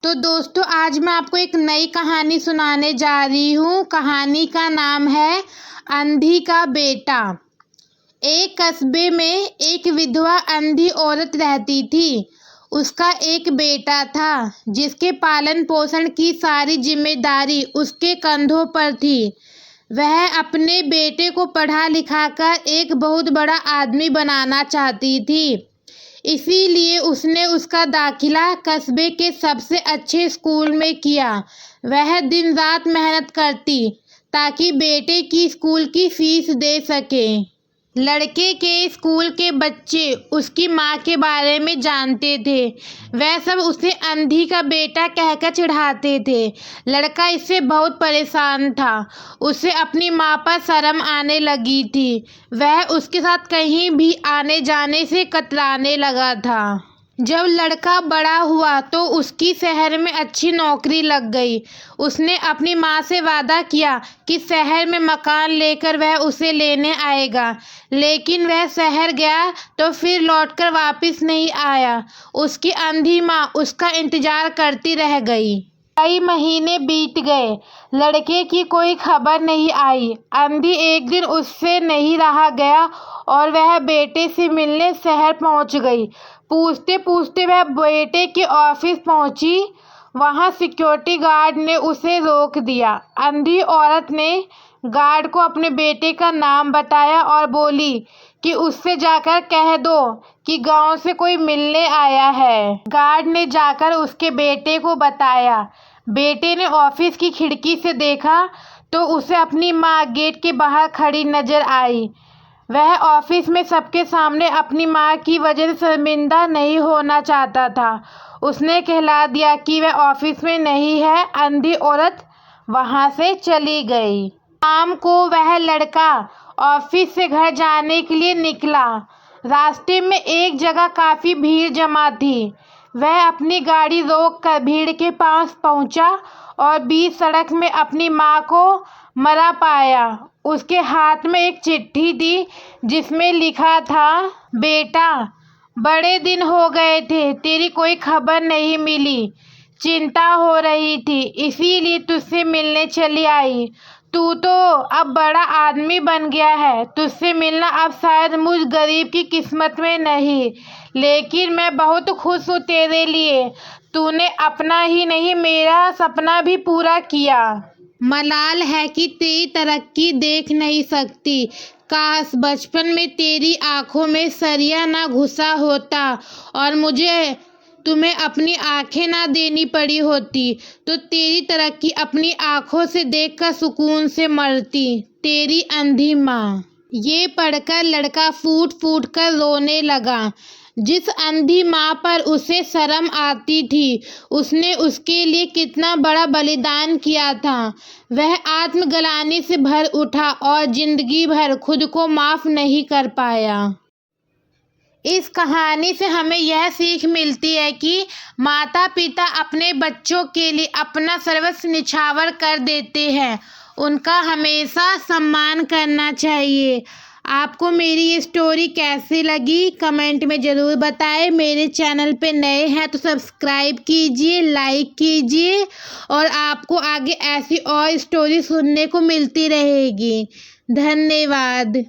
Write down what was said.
तो दोस्तों आज मैं आपको एक नई कहानी सुनाने जा रही हूँ। कहानी का नाम है अंधी का बेटा। एक कस्बे में एक विधवा अंधी औरत रहती थी। उसका एक बेटा था जिसके पालन पोषण की सारी जिम्मेदारी उसके कंधों पर थी। वह अपने बेटे को पढ़ा लिखाकर एक बहुत बड़ा आदमी बनाना चाहती थी। इसीलिए उसने उसका दाखिला कस्बे के सबसे अच्छे स्कूल में किया। वह दिन रात मेहनत करती ताकि बेटे की स्कूल की फीस दे सके। लड़के के स्कूल के बच्चे उसकी माँ के बारे में जानते थे। वह सब उसे अंधी का बेटा कहकर चिढ़ाते थे। लड़का इससे बहुत परेशान था। उसे अपनी माँ पर शर्म आने लगी थी। वह उसके साथ कहीं भी आने जाने से कतराने लगा था। जब लड़का बड़ा हुआ तो उसकी शहर में अच्छी नौकरी लग गई। उसने अपनी माँ से वादा किया कि शहर में मकान लेकर वह उसे लेने आएगा, लेकिन वह शहर गया तो फिर लौटकर वापस नहीं आया। उसकी अंधी माँ उसका इंतजार करती रह गई। कई महीने बीत गए, लड़के की कोई खबर नहीं आई। अंधी एक दिन उससे नहीं रहा गया और वह बेटे से मिलने शहर पहुंच गई। पूछते पूछते वह बेटे के ऑफिस पहुंची। वहां सिक्योरिटी गार्ड ने उसे रोक दिया। अंधी औरत ने गार्ड को अपने बेटे का नाम बताया और बोली कि उससे जाकर कह दो कि गांव से कोई मिलने आया है। गार्ड ने जाकर उसके बेटे को बताया। बेटे ने ऑफिस की खिड़की से देखा तो उसे अपनी माँ गेट के बाहर खड़ी नजर आई। वह ऑफिस में सबके सामने अपनी माँ की वजह से शर्मिंदा नहीं होना चाहता था। उसने कहला दिया कि वह ऑफिस में नहीं है। अंधी औरत वहां से चली गई। शाम को वह लड़का ऑफिस से घर जाने के लिए निकला। रास्ते में एक जगह काफी भीड़ जमा थी। वह अपनी गाड़ी रोककर भीड़ के पास पहुंचा और बीच सड़क में अपनी माँ को मरा पाया। उसके हाथ में एक चिट्ठी थी जिसमें लिखा था, बेटा बड़े दिन हो गए थे, तेरी कोई खबर नहीं मिली। चिंता हो रही थी इसीलिए तुझसे मिलने चली आई। तू तो अब बड़ा आदमी बन गया है, तुझसे मिलना अब शायद मुझ गरीब की किस्मत में नहीं, लेकिन मैं बहुत खुश हूँ तेरे लिए। तूने अपना ही नहीं मेरा सपना भी पूरा किया। मलाल है कि तेरी तरक्की देख नहीं सकती। काश बचपन में तेरी आंखों में सरिया ना घुसा होता और मुझे तुम्हें अपनी आंखें ना देनी पड़ी होती, तो तेरी तरक्की अपनी आंखों से देखकर सुकून से मरती। तेरी अंधी माँ। ये पढ़कर लड़का फूट फूट कर रोने लगा। जिस अंधी माँ पर उसे शर्म आती थी, उसने उसके लिए कितना बड़ा बलिदान किया था। वह आत्मग्लानि से भर उठा और जिंदगी भर खुद को माफ नहीं कर पाया। इस कहानी से हमें यह सीख मिलती है कि माता पिता अपने बच्चों के लिए अपना सर्वस्व निछावर कर देते हैं। उनका हमेशा सम्मान करना चाहिए। आपको मेरी ये स्टोरी कैसी लगी कमेंट में ज़रूर बताएं। मेरे चैनल पे नए हैं तो सब्सक्राइब कीजिए, लाइक कीजिए और आपको आगे ऐसी और स्टोरी सुनने को मिलती रहेगी। धन्यवाद।